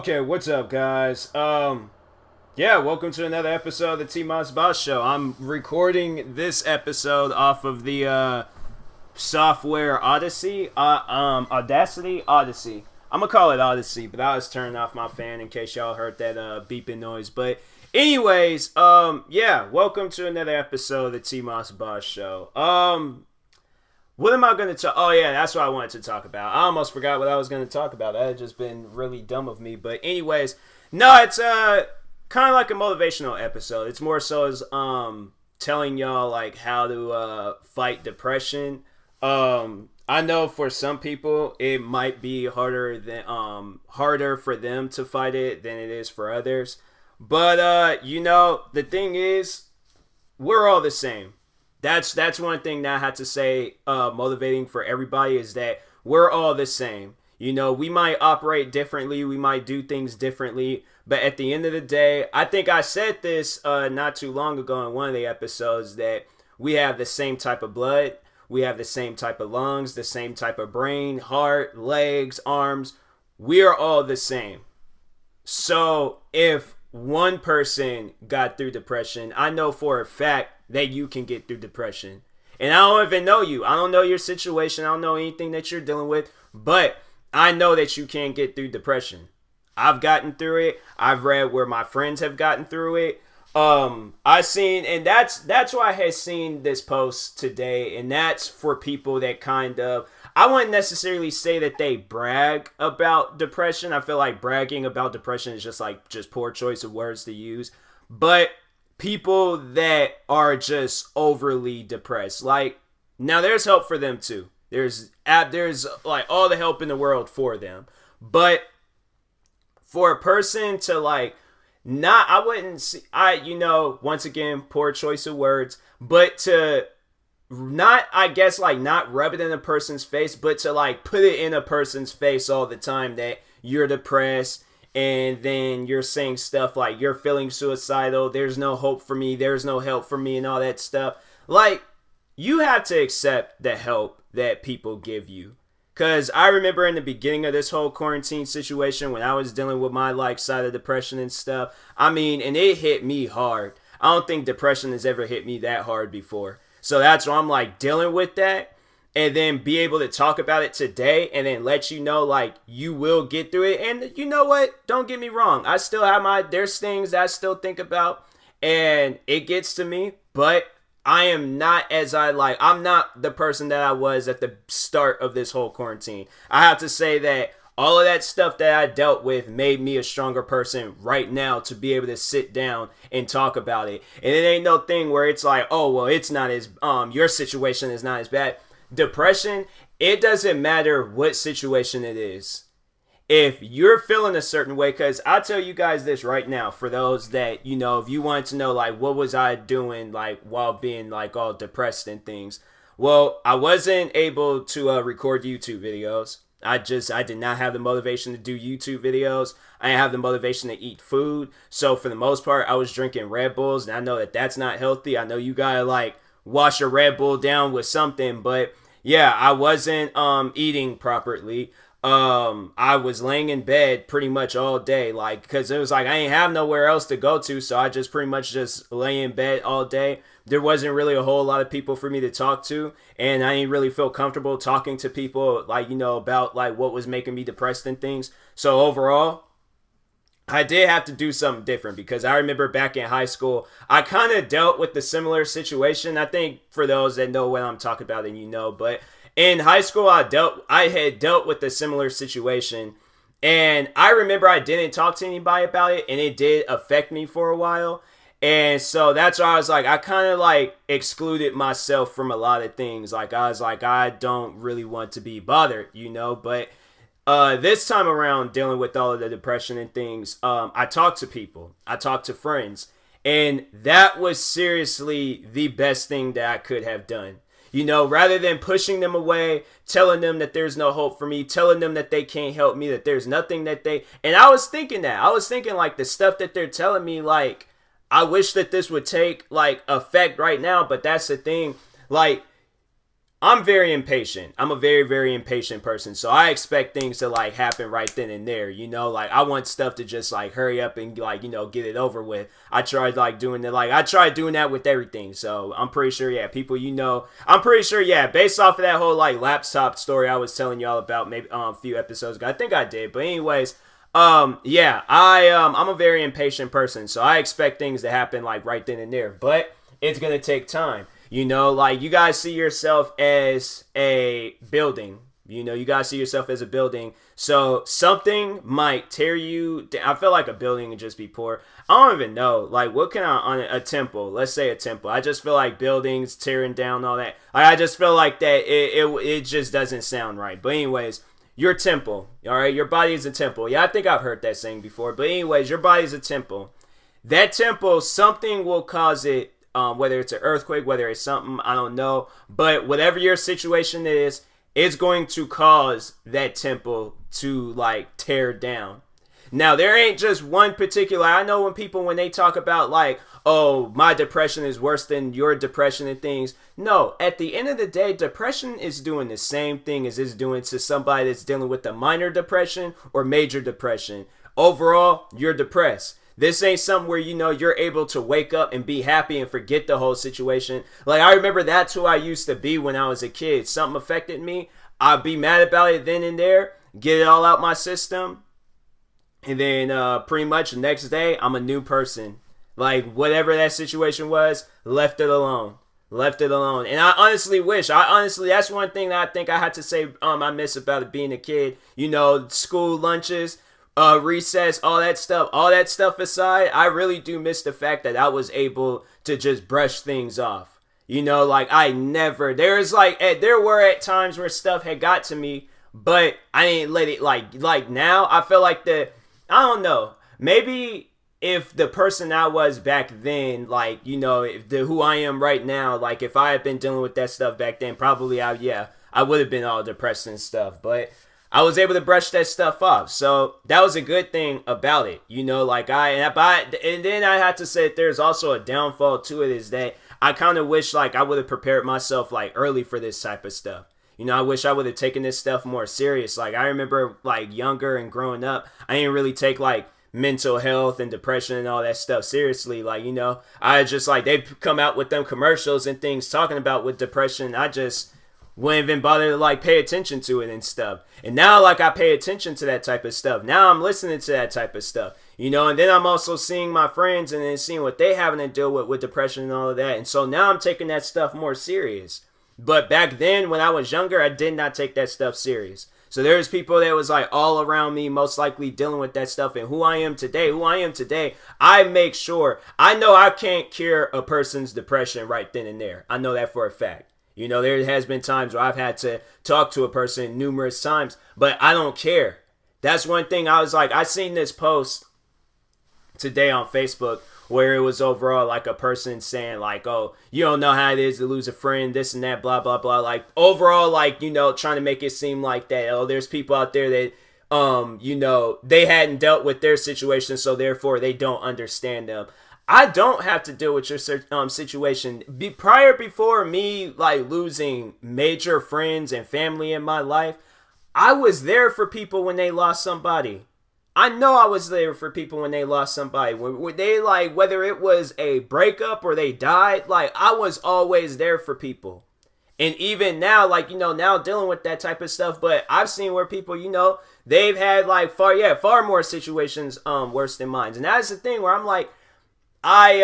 Okay, what's up, guys? Yeah, welcome to another episode of the TMossBoss show. I'm recording this episode off of the software Audacity. I'm gonna call it Odyssey, but I was turning off my fan in case y'all heard that beeping noise. But anyways, yeah, welcome to another episode of the TMossBoss show. What am I going to talk? Oh, yeah, that's what I wanted to talk about. I almost forgot what I was going to talk about. That had just been really dumb of me. But anyways, no, it's kind of like a motivational episode. It's more so as telling y'all like how to fight depression. I know for some people it might be harder for them to fight it than it is for others. But the thing is, we're all the same. That's one thing that I had to say motivating for everybody is that we're all the same. You know, we might operate differently, we might do things differently, but at the end of the day, I think I said this not too long ago in one of the episodes that we have the same type of blood, we have the same type of lungs, the same type of brain, heart, legs, arms. We are all the same. So if one person got through depression, I know for a fact that you can get through depression. And I don't even know you. I don't know your situation. I don't know anything that you're dealing with. But I know that you can get through depression. I've gotten through it. I've read where my friends have gotten through it. I've seen, and that's why I had seen this post today. And that's for people that kind of, I wouldn't necessarily say that they brag about depression. I feel like bragging about depression is just poor choice of words to use. But people that are just overly depressed, like, now there's help for them too. There's like all the help in the world for them. But for a person to like not, I wouldn't see, once again, poor choice of words, but to not, I guess, like not rub it in a person's face, but to like put it in a person's face all the time that you're depressed, and then you're saying stuff like you're feeling suicidal, there's no hope for me, there's no help for me, and all that stuff. Like, you have to accept the help that people give you. Because I remember in the beginning of this whole quarantine situation when I was dealing with my like side of depression and stuff, I mean, and it hit me hard. I don't think depression has ever hit me that hard before. So that's why I'm like dealing with that. And then be able to talk about it today and then let you know, like, you will get through it. And you know what? Don't get me wrong. I still have there's things I still think about and it gets to me, but I am not I'm not the person that I was at the start of this whole quarantine. I have to say that all of that stuff that I dealt with made me a stronger person right now to be able to sit down and talk about it. And it ain't no thing where it's like, oh, well, it's not as, your situation is not as bad. Depression, it doesn't matter what situation it is. If you're feeling a certain way, because I'll tell you guys this right now, for those that, if you wanted to know, like, what was I doing, like, while being, like, all depressed and things. Well, I wasn't able to record YouTube videos. I did not have the motivation to do YouTube videos. I didn't have the motivation to eat food. So for the most part, I was drinking Red Bulls, and I know that that's not healthy. I know you gotta, like, wash a Red Bull down with something, but yeah, I wasn't eating properly. I was laying in bed pretty much all day, like, because it was like I ain't have nowhere else to go to, so I just pretty much just lay in bed all day. There wasn't really a whole lot of people for me to talk to, and I didn't really feel comfortable talking to people, like, about like what was making me depressed and things. So overall, I did have to do something different, because I remember back in high school, I kind of dealt with the similar situation. I think for those that know what I'm talking about, and but in high school, I had dealt with a similar situation, and I remember I didn't talk to anybody about it, and it did affect me for a while. And so that's why I was like, I kind of like excluded myself from a lot of things. Like, I was like, I don't really want to be bothered, but this time around, dealing with all of the depression and things, I talked to people, I talked to friends, and that was seriously the best thing that I could have done. Rather than pushing them away, telling them that there's no hope for me, telling them that they can't help me, that there's nothing and I was thinking like the stuff that they're telling me, like, I wish that this would take like effect right now, but that's the thing, like, I'm very impatient. I'm a very, very impatient person. So I expect things to like happen right then and there. Like I want stuff to just like hurry up and like, get it over with. I tried like doing it. Like I tried doing that with everything. So I'm pretty sure, yeah, people, I'm pretty sure, yeah, based off of that whole like laptop story I was telling y'all about maybe a few episodes ago. I think I did. But anyways, yeah, I'm a very impatient person. So I expect things to happen like right then and there. But it's going to take time. Like you guys see yourself as a building. You guys see yourself as a building. So something might tear you down. I feel like a building would just be poor. I don't even know. Like, what can on a temple? Let's say a temple. I just feel like buildings tearing down, all that. Like, I just feel like that it just doesn't sound right. But anyways, your temple. All right, your body is a temple. Yeah, I think I've heard that saying before. But anyways, your body is a temple. That temple, something will cause it. Whether it's an earthquake, whether it's something, I don't know. But whatever your situation is, it's going to cause that temple to like tear down. Now, there ain't just one particular. I know when they talk about like, oh, my depression is worse than your depression and things. No, at the end of the day, depression is doing the same thing as it's doing to somebody that's dealing with a minor depression or major depression. Overall, you're depressed. This ain't something where, you're able to wake up and be happy and forget the whole situation. Like, I remember that's who I used to be when I was a kid. Something affected me. I'd be mad about it then and there, get it all out my system. And then pretty much the next day, I'm a new person. Like, whatever that situation was, left it alone. Left it alone. And I honestly wish, that's one thing that I think I had to say I miss about it being a kid. School lunches. Recess, all that stuff aside, I really do miss the fact that I was able to just brush things off. Like there were at times where stuff had got to me, but I didn't let it like now. I feel like I don't know, maybe if the person I was back then, like, if who I am right now, like if I had been dealing with that stuff back then, probably I would have been all depressed and stuff, but I was able to brush that stuff off. So that was a good thing about it. And then I had to say that there's also a downfall to it, is that I kind of wish like I would have prepared myself like early for this type of stuff. I wish I would have taken this stuff more serious. Like I remember like younger and growing up, I didn't really take like mental health and depression and all that stuff seriously. Like, I just like, they come out with them commercials and things talking about with depression. I just wouldn't even bother to like pay attention to it and stuff. And now like I pay attention to that type of stuff. Now I'm listening to that type of stuff, and then I'm also seeing my friends and then seeing what they having to deal with depression and all of that. And so now I'm taking that stuff more serious. But back then when I was younger, I did not take that stuff serious. So there's people that was like all around me, most likely dealing with that stuff. And who I am today, I make sure, I know I can't cure a person's depression right then and there. I know that for a fact. There has been times where I've had to talk to a person numerous times, but I don't care. That's one thing I was like, I seen this post today on Facebook where it was overall like a person saying like, oh, you don't know how it is to lose a friend, this and that, blah, blah, blah. Like overall, like, trying to make it seem like that, oh, there's people out there that, they hadn't dealt with their situation, so therefore they don't understand them. I don't have to deal with your situation. Before me like losing major friends and family in my life, I was there for people when they lost somebody. I know I was there for people when they lost somebody. When they like, whether it was a breakup or they died, like I was always there for people. And even now, like, now dealing with that type of stuff, but I've seen where people, they've had like far more situations worse than mine. And that's the thing where I'm like, I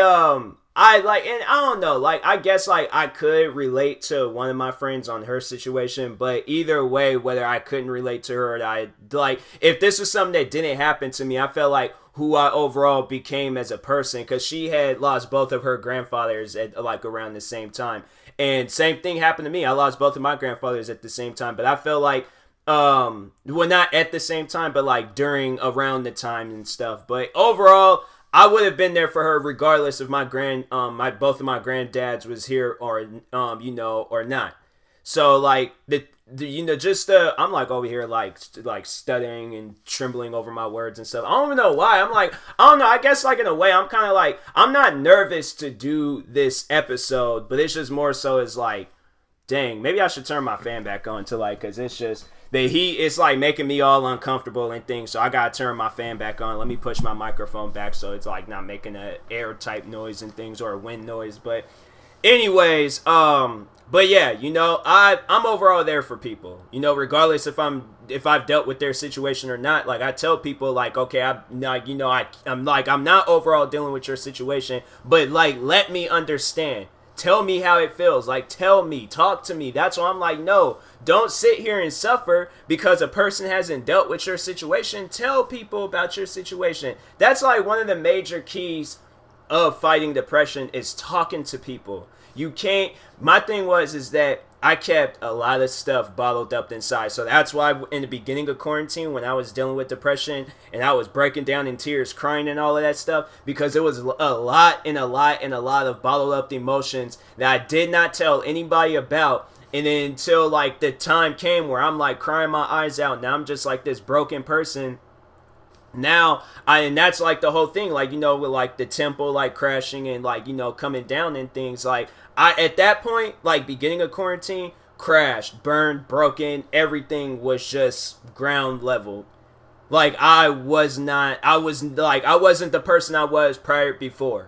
like, and I don't know, like, I guess like I could relate to one of my friends on her situation, but either way, whether I couldn't relate to her or I, like, if this was something that didn't happen to me, I felt like who I overall became as a person, because she had lost both of her grandfathers at like around the same time, and same thing happened to me. I lost both of my grandfathers at the same time, but I felt like, well, not at the same time, but like around the time and stuff, but overall, I would have been there for her regardless if both of my granddads was here or or not. So like I'm like over here like stuttering and trembling over my words and stuff. I don't even know why. I'm like, I don't know. I guess like in a way I'm kind of like, I'm not nervous to do this episode, but it's just more so as like Dang, maybe I should turn my fan back on to like, cause it's just the heat. It's like making me all uncomfortable and things. So I gotta turn my fan back on. Let me push my microphone back so it's like not making a air type noise and things or a wind noise. But anyways, but yeah, you know, I'm overall there for people. You know, regardless if I've dealt with their situation or not. Like I tell people, like, okay, I'm not overall dealing with your situation, but like let me understand. Tell me how it feels. Like, tell me, talk to me. That's why I'm like, no, don't sit here and suffer because a person hasn't dealt with your situation. Tell people about your situation. That's like one of the major keys of fighting depression is talking to people. You can't, my thing is that I kept a lot of stuff bottled up inside. So that's why in the beginning of quarantine, when I was dealing with depression and I was breaking down in tears, crying and all of that stuff, because it was a lot of bottled up emotions that I did not tell anybody about. And then until like the time came where I'm like crying my eyes out. Now I'm just like this broken person. Now and that's like the whole thing, like, you know, with like the tempo like crashing and like, you know, coming down and things. Like I at that point, like beginning of quarantine, crashed, burned, broken, everything was just ground level. Like I wasn't the person I was prior before.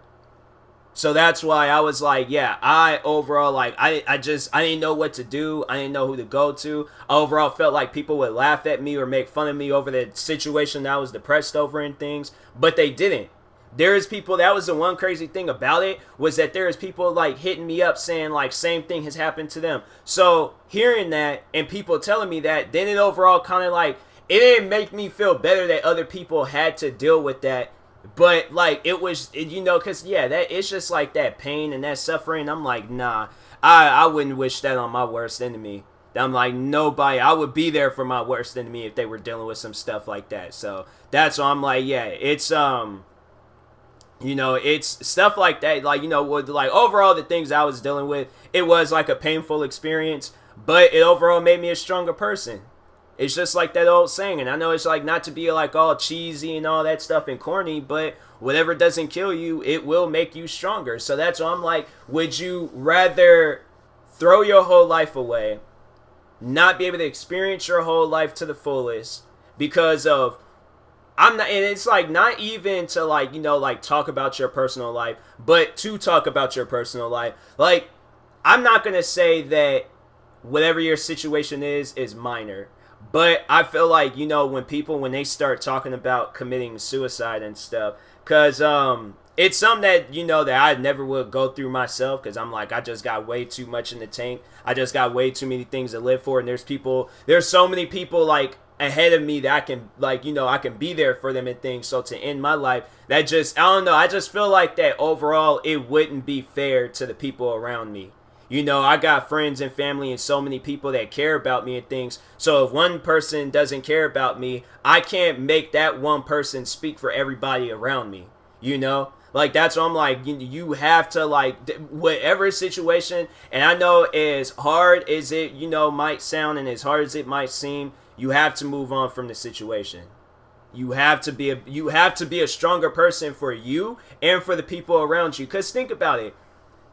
So that's why I was like, yeah, I overall, like, I didn't know what to do. I didn't know who to go to. I overall felt like people would laugh at me or make fun of me over the situation that I was depressed over and things, but they didn't. There is people, that was the one crazy thing about it, was that there is people like hitting me up saying like same thing has happened to them. So hearing that and people telling me that, then it overall kind of like, it didn't make me feel better that other people had to deal with that. But like it was, you know, because yeah, that it's just like that pain and that suffering. I'm like, nah, I wouldn't wish that on my worst enemy. I'm like, nobody, I would be there for my worst enemy if they were dealing with some stuff like that. So that's why I'm like, yeah, it's you know, it's stuff like that. Like, you know, with like overall the things I was dealing with, it was like a painful experience, but it overall made me a stronger person. It's just like that old saying, and I know it's like not to be like all cheesy and all that stuff and corny, but whatever doesn't kill you, it will make you stronger. So that's why I'm like, would you rather throw your whole life away, not be able to experience your whole life to the fullest because of, I'm not, and it's like not even to like, you know, like talk about your personal life, but to talk about your personal life. Like, I'm not going to say that whatever your situation is minor. But I feel like, you know, when they start talking about committing suicide and stuff, because it's something that, you know, that I never would go through myself, because I'm like, I just got way too much in the tank. I just got way too many things to live for. And there's so many people like ahead of me that I can, like, you know, I can be there for them and things. So to end my life, that just, I don't know, I just feel like that overall it wouldn't be fair to the people around me. You know, I got friends and family and so many people that care about me and things. So if one person doesn't care about me, I can't make that one person speak for everybody around me. You know, like that's what I'm like, you have to like whatever situation. And I know as hard as it, you know, might sound and as hard as it might seem, you have to move on from the situation. You have to be a stronger person for you and for the people around you. Because think about it.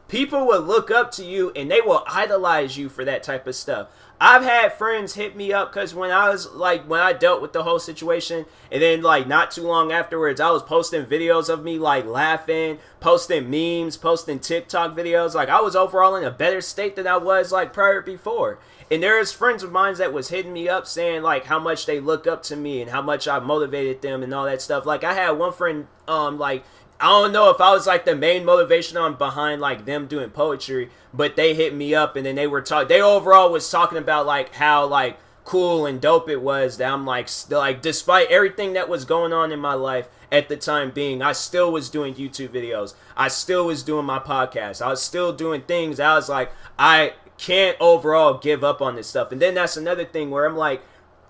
People will look up to you and they will idolize you for that type of stuff. I've had friends hit me up because when I dealt with the whole situation, and then like not too long afterwards, I was posting videos of me like laughing, posting memes, posting TikTok videos. Like I was overall in a better state than I was like prior before. And there's friends of mine that was hitting me up saying like how much they look up to me and how much I motivated them and all that stuff. Like I had one friend like, I don't know if I was like the main motivation on behind like them doing poetry, but they hit me up and then they overall was talking about like how like cool and dope it was that I'm like despite everything that was going on in my life at the time being, I still was doing YouTube videos. I still was doing my podcast. I was still doing things. I was like, I can't overall give up on this stuff. And then that's another thing where I'm like,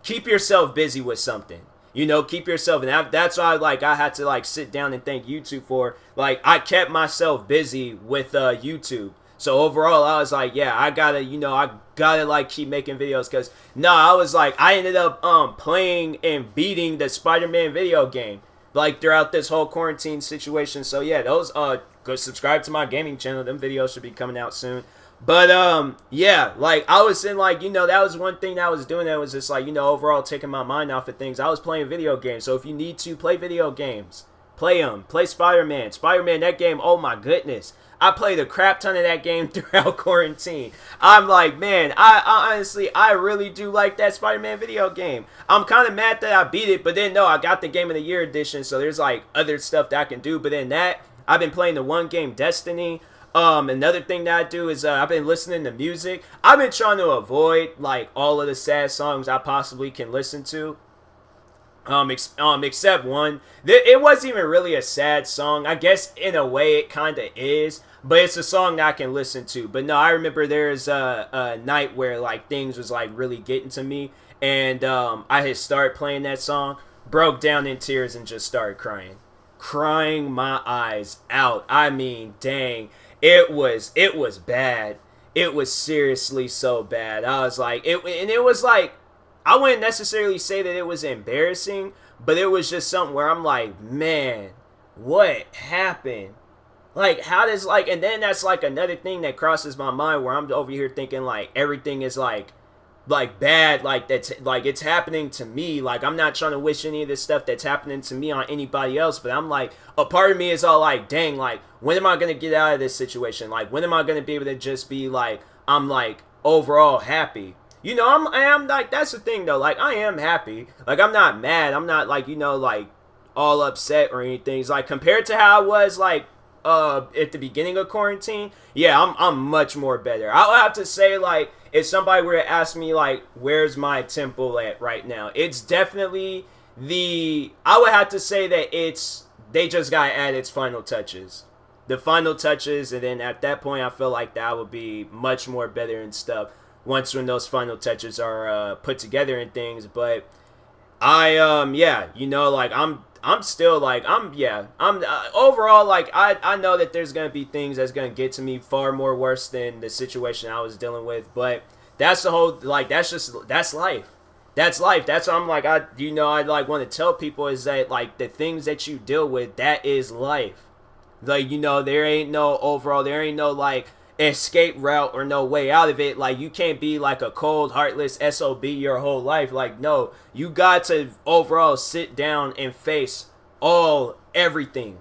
keep yourself busy with something. You know, keep yourself, and that's why like I had to like sit down and thank YouTube for like I kept myself busy with YouTube. So overall, I was like, yeah, I gotta like keep making videos because I was like I ended up playing and beating the Spider-Man video game like throughout this whole quarantine situation. So yeah, those go subscribe to my gaming channel. Them videos should be coming out soon. But yeah, like I was in like, that was one thing that I was doing that was just like, overall taking my mind off of things. I was playing video games. So if you need to play video games, play them. Play Spider-Man. Spider-Man, that game, oh my goodness. I played a crap ton of that game throughout quarantine. I'm like, man, I honestly, I really do like that Spider-Man video game. I'm kind of mad that I beat it, but then no, I got the Game of the Year edition, so there's like other stuff that I can do. But then I've been playing the one game Destiny. Another thing that I do is I've been listening to music. I've been trying to avoid like all of the sad songs I possibly can listen to. Except one. It wasn't even really a sad song. I guess in a way it kind of is, but it's a song that I can listen to. But no, I remember there's a night where like things was like really getting to me, and I had started playing that song, broke down in tears, and just started crying my eyes out. I mean, dang. It was bad. It was seriously so bad. I was like, it was like, I wouldn't necessarily say that it was embarrassing, but it was just something where I'm like, man, what happened? Like, how does, like, and then that's like another thing that crosses my mind where I'm over here thinking like everything is like bad, like that's like it's happening to me. Like I'm not trying to wish any of this stuff that's happening to me on anybody else, but I'm like, a part of me is all like, dang, like when am I gonna get out of this situation? Like when am I gonna be able to just be like, I'm like overall happy? I am like, that's the thing though, like I am happy. Like I'm not mad, I'm not like, like all upset or anything. It's like compared to how I was like at the beginning of quarantine, yeah, I'm much more better. I'll have to say, like, if somebody were to ask me like where's my temple at right now, it's definitely I would have to say that they just gotta add its final touches. The final touches, and then at that point I feel like that would be much more better and stuff once when those final touches are put together and things. But yeah, like I'm still like I'm overall like I know that there's gonna be things that's gonna get to me far more worse than the situation I was dealing with, but that's the whole, like that's life. That's life. That's what I'm like, I like want to tell people is that like the things that you deal with, that is life. Like there ain't no like escape route or no way out of it. Like you can't be like a cold heartless SOB your whole life. Like no, you got to overall sit down and face everything.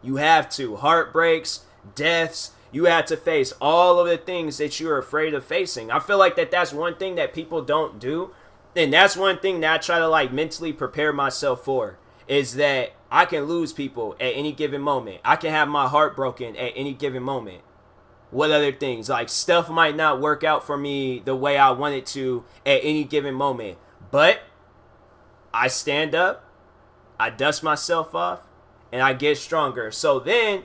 You have to. Heartbreaks, deaths, you have to face all of the things that you're afraid of facing. I feel like that's one thing that people don't do, and that's one thing that I try to like mentally prepare myself for, is that I can lose people at any given moment. I can have my heart broken at any given moment. What other things? Like stuff might not work out for me the way I want it to at any given moment. But I stand up, I dust myself off, and I get stronger. So then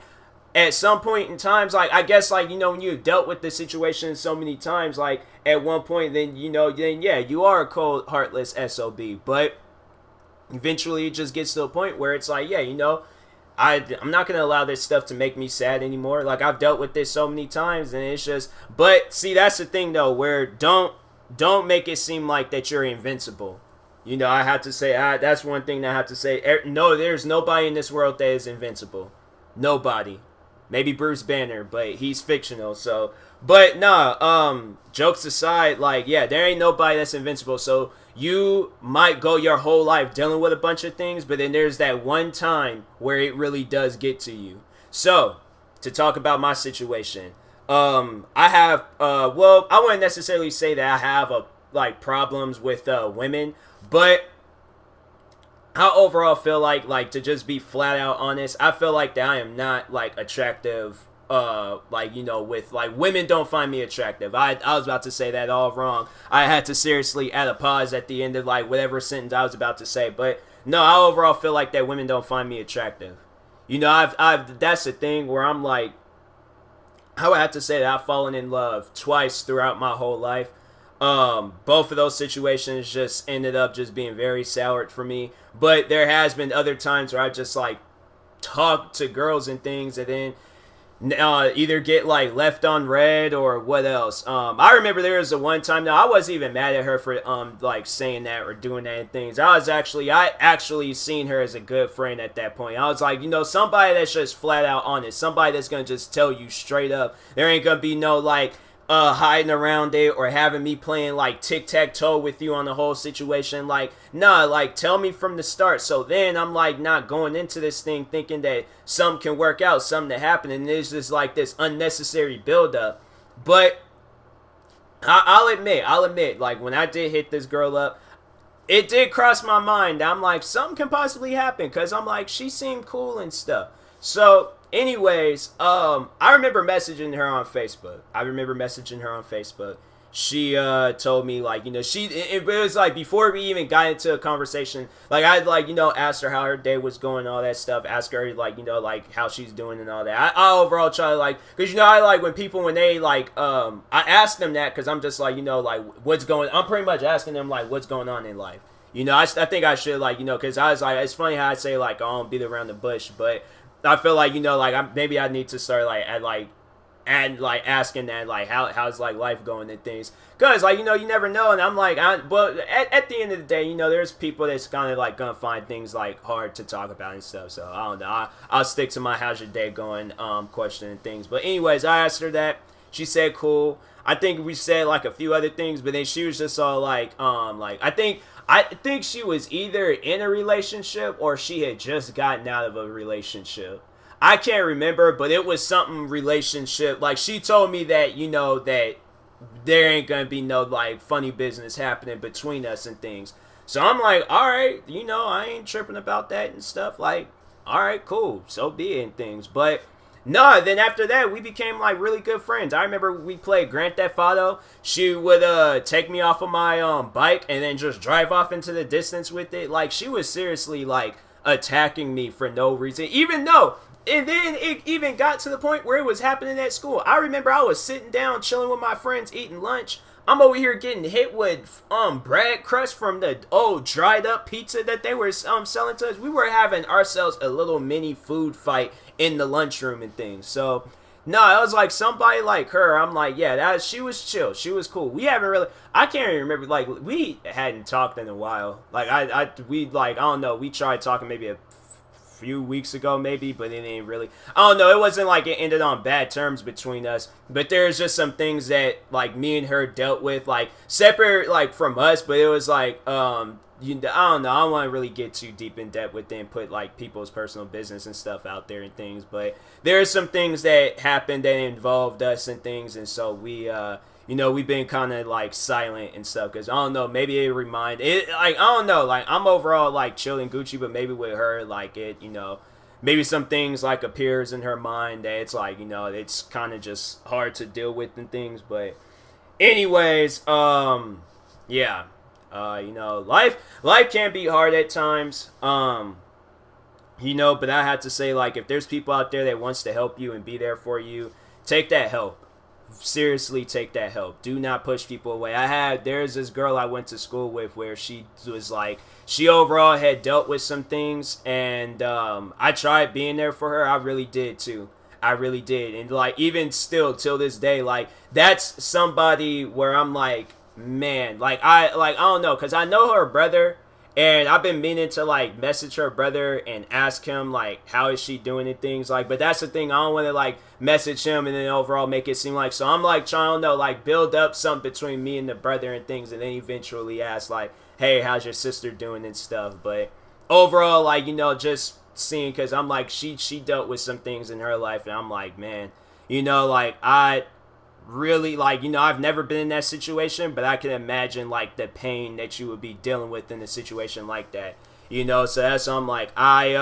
at some point in times, like I guess like when you've dealt with the situation so many times, like at one point then then yeah, you are a cold heartless SOB. But eventually it just gets to a point where it's like, yeah, I'm not going to allow this stuff to make me sad anymore. Like I've dealt with this so many times, and it's just, but see, that's the thing though, where don't make it seem like that you're invincible. I have to say, that's one thing that I have to say. No, there's nobody in this world that is invincible. Nobody. Maybe Bruce Banner, but he's fictional. So, but nah, jokes aside, like, yeah, there ain't nobody that's invincible. So you might go your whole life dealing with a bunch of things, but then there's that one time where it really does get to you. So, to talk about my situation, I have, well, I wouldn't necessarily say that I have like problems with women, but I overall feel like to just be flat out honest, I feel like that I am not like attractive. With like women don't find me attractive. I was about to say that all wrong. I had to seriously add a pause at the end of like whatever sentence I was about to say. But no, I overall feel like that women don't find me attractive. I've that's the thing where I'm like, I would have to say that I've fallen in love twice throughout my whole life. Both of those situations just ended up just being very soured for me. But there has been other times where I just like talked to girls and things, and then either get like left on red or what else. I remember there was a one time. Now I wasn't even mad at her for like saying that or doing that and things. I actually seen her as a good friend at that point. I was like, somebody that's just flat out honest, somebody that's gonna just tell you straight up. There ain't gonna be no like, hiding around it or having me playing like tic-tac-toe with you on the whole situation. Like, nah, like tell me from the start. So then I'm like not going into this thing thinking that something can work out, something to happen, and there's just like this unnecessary build-up. But I'll admit, like when I did hit this girl up, it did cross my mind. I'm like, something can possibly happen because I'm like, she seemed cool and stuff. So, anyways, I remember messaging her on Facebook. She told me like, it was like before we even got into a conversation, like I like asked her how her day was going, all that stuff. Ask her like like how she's doing and all that. I overall try to like, because I like when they like I ask them that because I'm just like like what's going. I'm pretty much asking them like what's going on in life. I think I should like because I was like, it's funny how I say like I don't beat around the bush, but I feel like like maybe I need to start like and like asking that like how's like life going and things, because like you never know. And I'm like but at the end of the day there's people that's kind of like gonna find things like hard to talk about and stuff. So I don't know, I'll stick to my how's your day going question and things. But anyways, I asked her that. She said cool. I think we said like a few other things, but then she was just all like I think she was either in a relationship or she had just gotten out of a relationship. I can't remember, but it was something relationship. Like she told me that that there ain't gonna be no like funny business happening between us and things. So I'm like, all right, I ain't tripping about that and stuff. Like, all right, cool, so be it and things. But no, then after that we became like really good friends. I remember we played Grand Theft Auto. She would take me off of my bike and then just drive off into the distance with it. Like she was seriously like attacking me for no reason, even though. And then it even got to the point where it was happening at school. I remember I was sitting down chilling with my friends eating lunch. I'm over here getting hit with bread crust from the old dried up pizza that they were selling to us. We were having ourselves a little mini food fight in the lunchroom and things. So no, it was like somebody like her. I'm like, yeah, she was chill. She was cool. We haven't really. I can't even remember. Like we hadn't talked in a while. Like we like I don't know. We tried talking maybe a few weeks ago maybe, but it ain't really, I don't know, it wasn't like it ended on bad terms between us, but there's just some things that like me and her dealt with like separate like from us, but it was like I don't know, I don't want to really get too deep in depth with them, put like people's personal business and stuff out there and things, but there are some things that happened that involved us and things, and so we we've been kind of like silent and stuff because I don't know, maybe it remind it like I don't know, like I'm overall like chilling Gucci, but maybe with her like it maybe some things like appears in her mind that it's like it's kind of just hard to deal with and things. But anyways, yeah, life can be hard at times, but I have to say, like, if there's people out there that wants to help you and be there for you, take that help. Seriously, take that help. Do not push people away. There's this girl I went to school with where she was like, she overall had dealt with some things, and I tried being there for her. I really did too. I really did. And like even still till this day, like that's somebody where I'm like, man, I don't know, because I know her brother, and I've been meaning to like message her brother and ask him like how is she doing and things, like, but that's the thing, I don't want to like message him and then overall make it seem like, so I'm like trying to like build up something between me and the brother and things, and then eventually ask like, hey, how's your sister doing and stuff. But overall, like, just seeing, because I'm like, she dealt with some things in her life, and I'm like, man, like I really, like, I've never been in that situation, but I can imagine like the pain that you would be dealing with in a situation like that, so that's, I'm like, I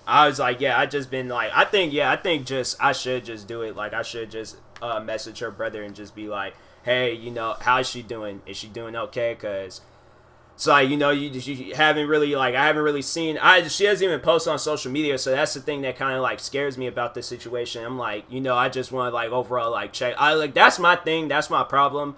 was like, yeah, I just been like, I think I should just do it. Like, I should just message her brother and just be like, hey, how's she doing? Is she doing okay? Because it's like, you haven't really, like, I haven't really seen, she doesn't even post on social media, so that's the thing that kind of, like, scares me about this situation. I'm like, I just want to, like, overall, like, check, that's my thing, that's my problem.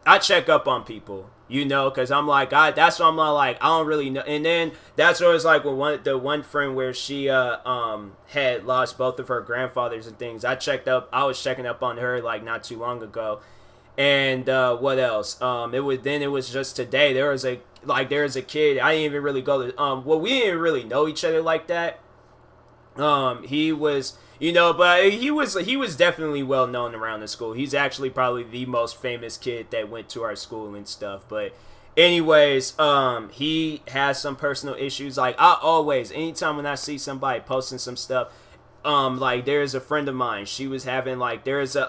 I check up on people, because I'm like, that's why I'm not like, I don't really know. And then that's what it was like with the one friend where she had lost both of her grandfathers and things. I was checking up on her like not too long ago. And what else? It was just today. There was a kid. I didn't even really go to we didn't really know each other like that. He was, but he was definitely well known around the school. He's actually probably the most famous kid that went to our school and stuff. But anyways, he has some personal issues. Like I always, anytime when I see somebody posting some stuff, like there's a friend of mine. She was having like there's a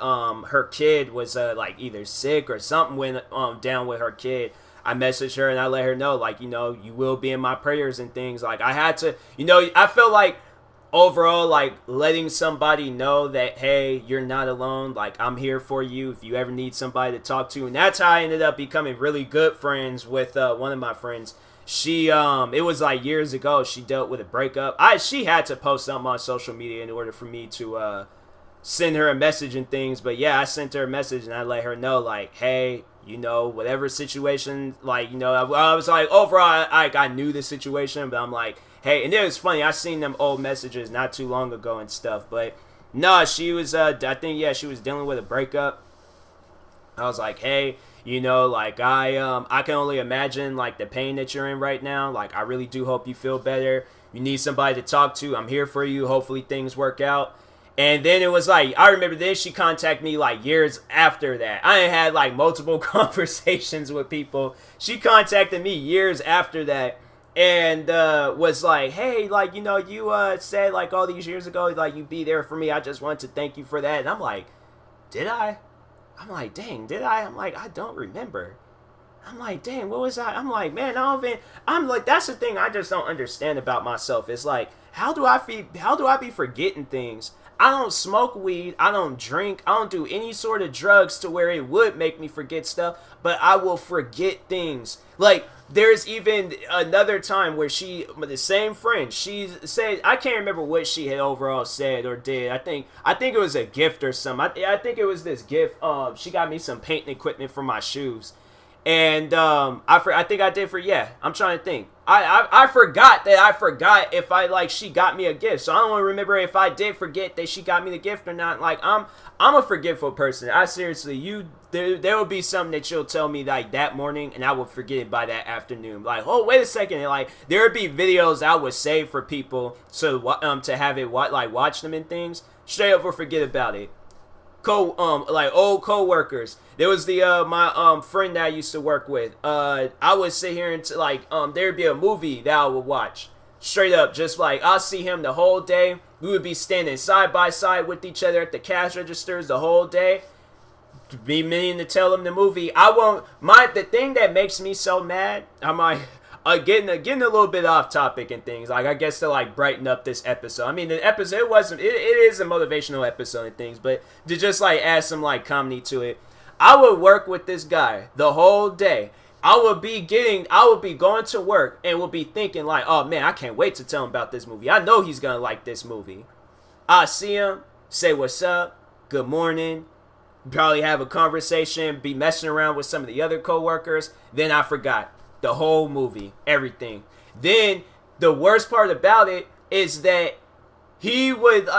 her kid was like either sick or something went down with her kid. I messaged her and I let her know like you will be in my prayers and things. Like I had to, I felt like overall like letting somebody know that hey, you're not alone, like I'm here for you if you ever need somebody to talk to. And that's how I ended up becoming really good friends with one of my friends. She it was like years ago, she dealt with a breakup. She had to post something on social media in order for me to send her a message and things. But yeah, I sent her a message and I let her know like, hey, whatever situation, like, I was like, overall, I knew the situation, but I'm like, hey, and it was funny, I seen them old messages not too long ago and stuff, but no, she was, I think, yeah, she was dealing with a breakup. I was like, hey, like, I can only imagine, like, the pain that you're in right now, like, I really do hope you feel better, you need somebody to talk to, I'm here for you, hopefully things work out. And then it was like, I remember then she contacted me like years after that. I had like multiple conversations with people. She contacted me years after that and was like, hey, like, you said like all these years ago, like you'd be there for me. I just wanted to thank you for that. And I'm like, did I? I'm like, dang, did I? I'm like, I don't remember. I'm like, dang, what was that? I'm like, man, I'm like, that's the thing I just don't understand about myself. It's like, how do I be forgetting things? I don't smoke weed, I don't drink, I don't do any sort of drugs to where it would make me forget stuff, but I will forget things. Like, there's even another time where the same friend, she said, I can't remember what she had overall said or did. I think it was a gift or something. I think it was this gift. She got me some painting equipment for my shoes. And I think I did I'm trying to think. I forgot if she got me a gift. So I don't remember if I did forget that she got me the gift or not. Like I'm a forgetful person. I seriously, there will be something that you'll tell me like that morning and I will forget it by that afternoon. Like, oh, wait a second. And, like there would be videos I would save for people so to have it watch them and things. Straight up will forget about it. Like old co-workers. There was the my friend that I used to work with. I would sit here and there'd be a movie that I would watch. Straight up, just like I'll see him the whole day. We would be standing side by side with each other at the cash registers the whole day. Be meaning to tell him the movie. The thing that makes me so mad, I'm like getting a little bit off topic and things, like I guess to like brighten up this episode. I mean, the episode it is a motivational episode and things, but to just like add some like comedy to it. I would work with this guy the whole day. I would be going to work and would be thinking like, oh man, I can't wait to tell him about this movie. I know he's gonna like this movie. I see him, say what's up, good morning, probably have a conversation, be messing around with some of the other coworkers. Then I forgot the whole movie, everything. Then the worst part about it is that he would,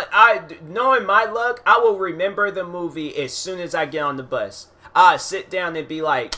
knowing my luck, I will remember the movie as soon as I get on the bus. I sit down and be like,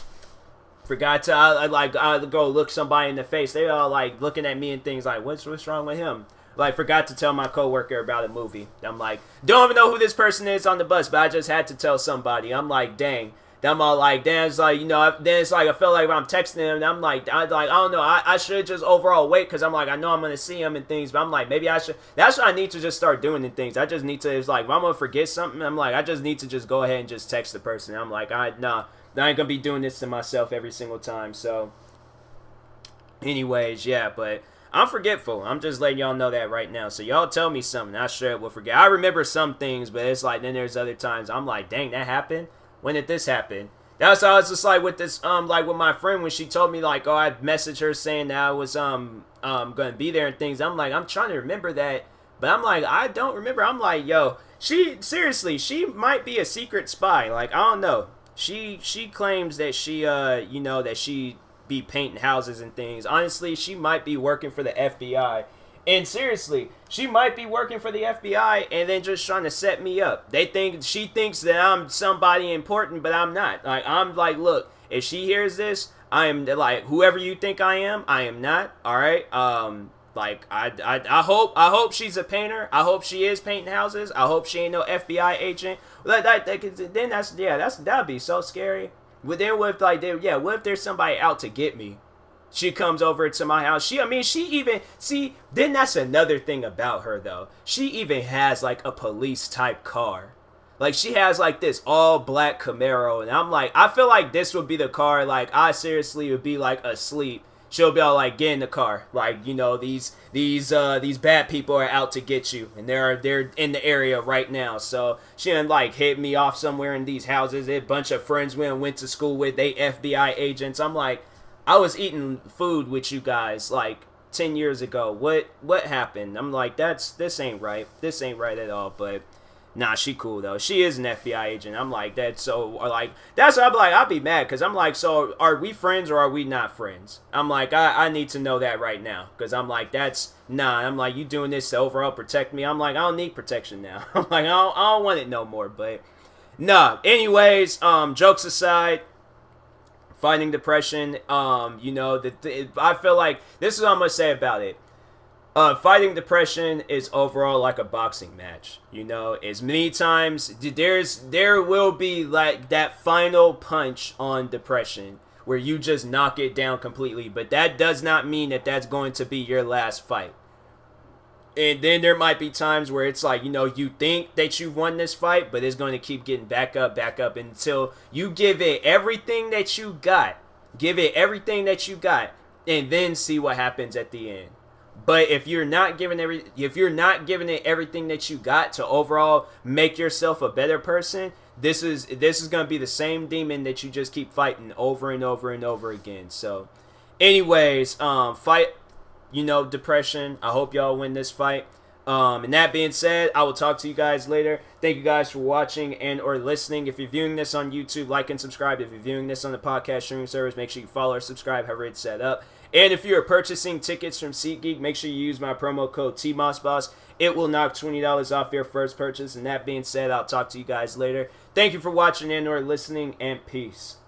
forgot to, I go look somebody in the face. They all like looking at me and things like, what's wrong with him? Like, forgot to tell my coworker about a movie. I'm like, don't even know who this person is on the bus, but I just had to tell somebody. I'm like, dang. Then I'm all like, then it's like, then it's like I feel like I'm texting him, and I'm like, I don't know, I should just overall wait, because I'm like, I know I'm going to see him and things, but I'm like, maybe I should, that's what I need to just start doing and things. I just need to, it's like, if I'm going to forget something, I'm like, I just need to just go ahead and just text the person. I'm like, I ain't going to be doing this to myself every single time. So, anyways, yeah, but I'm forgetful. I'm just letting y'all know that right now. So y'all tell me something, I sure will forget. I remember some things, but it's like, then there's other times I'm like, dang, that happened? When did this happen? That's how I was just like with this, like with my friend when she told me like, oh, I messaged her saying that I was gonna be there and things. I'm like, I'm trying to remember that, but I'm like, I don't remember. I'm like, yo, she might be a secret spy. Like, I don't know. She claims that she that she be painting houses and things. Honestly, she might be working for the FBI. And seriously, she might be working for the FBI and then just trying to set me up. She thinks that I'm somebody important, but I'm not. Like, I'm like, look, if she hears this, I am like, whoever you think I am not. All right. Like I hope she's a painter. I hope she is painting houses. I hope she ain't no FBI agent. Then that'd be so scary. But then what if there's somebody out to get me? She comes over to my house. Then that's another thing about her though. She even has like a police type car. Like she has like this all black Camaro, and I'm like, I feel like this would be the car. Like I seriously would be like asleep. She'll be all like, get in the car. Like, these bad people are out to get you, and they're in the area right now. So she done like hit me off somewhere in these houses. A bunch of friends went to school with, they FBI agents. I'm like, I was eating food with you guys like 10 years ago. What happened? I'm like, this ain't right. This ain't right at all. But nah, she cool though. She is an FBI agent. I'm like that. So like that's what I'm like. I'll be mad because I'm like, so are we friends or are we not friends? I'm like, I need to know that right now because I'm like, I'm like, you doing this to overall protect me? I'm like, I don't need protection now. I'm like, I don't want it no more. But nah. Anyways, jokes aside. Fighting depression, I feel like this is what I'm gonna say about it. Fighting depression is overall like a boxing match. As many times there will be like that final punch on depression where you just knock it down completely, but that does not mean that that's going to be your last fight. And then there might be times where it's like, you think that you've won this fight, but it's going to keep getting back up until you give it everything that you got. Give it everything that you got, and then see what happens at the end. But if you're not giving it everything that you got to overall make yourself a better person, this is going to be the same demon that you just keep fighting over and over and over again. So, anyways, fight. Depression. I hope y'all win this fight. And that being said, I will talk to you guys later. Thank you guys for watching and or listening. If you're viewing this on YouTube, like and subscribe. If you're viewing this on the podcast streaming service, make sure you follow or subscribe, however it's set up. And if you're purchasing tickets from SeatGeek, make sure you use my promo code TMossBoss. It will knock $20 off your first purchase. And that being said, I'll talk to you guys later. Thank you for watching and or listening, and peace.